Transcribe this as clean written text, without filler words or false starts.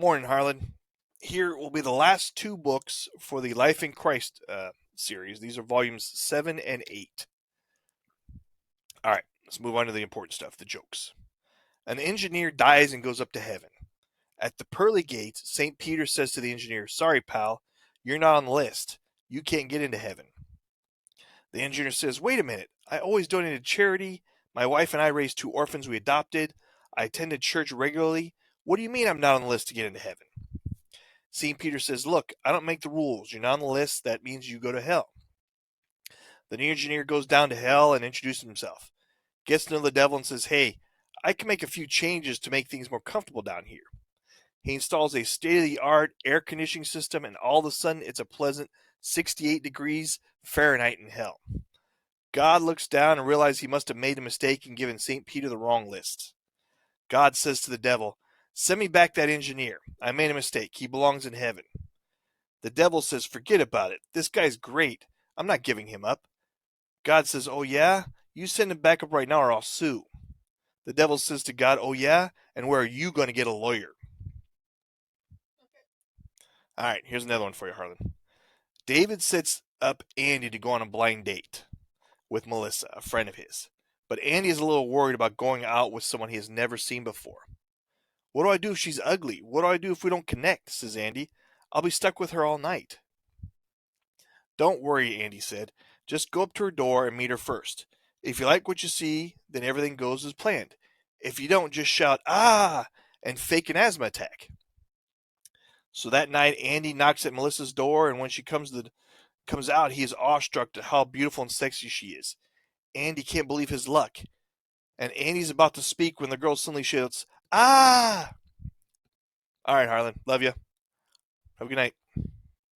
Morning, Harlan. Here will be the last two books for the Life in Christ series. These are volumes 7 and 8. All right, let's move on to the important stuff, the jokes. An engineer dies and goes up to heaven. At the pearly gates, St. Peter says to the engineer, "Sorry, pal, you're not on the list. You can't get into heaven." The engineer says, "Wait a minute. I always donated to charity. My wife and I raised two orphans we adopted. I attended church regularly. What do you mean I'm not on the list to get into heaven?" St. Peter says, "Look, I don't make the rules. You're not on the list. That means you go to hell." The new engineer goes down to hell and introduces himself. Gets to know the devil and says, "Hey, I can make a few changes to make things more comfortable down here." He installs a state-of-the-art air conditioning system, and all of a sudden it's a pleasant 68 degrees Fahrenheit in hell. God looks down and realizes he must have made a mistake and given St. Peter the wrong list. God says to the devil, "Send me back that engineer. I made a mistake. He belongs in heaven." The devil says, "Forget about it. This guy's great. I'm not giving him up." God says, "Oh yeah? You send him back up right now or I'll sue." The devil says to God, "Oh yeah? And where are you going to get a lawyer?" All right, here's another one for you, Harlan. David sets up Andy to go on a blind date with Melissa, a friend of his. But Andy is a little worried about going out with someone he has never seen before. "What do I do if she's ugly? What do I do if we don't connect?" says Andy. "I'll be stuck with her all night." "Don't worry," Andy said. "Just go up to her door and meet her first. If you like what you see, then everything goes as planned. If you don't, just shout, 'Ah!' and fake an asthma attack." So that night, Andy knocks at Melissa's door, and when she comes out, he is awestruck at how beautiful and sexy she is. Andy can't believe his luck. And Andy's about to speak when the girl suddenly shouts, "Ah!" All right, Harlan. Love you. Have a good night.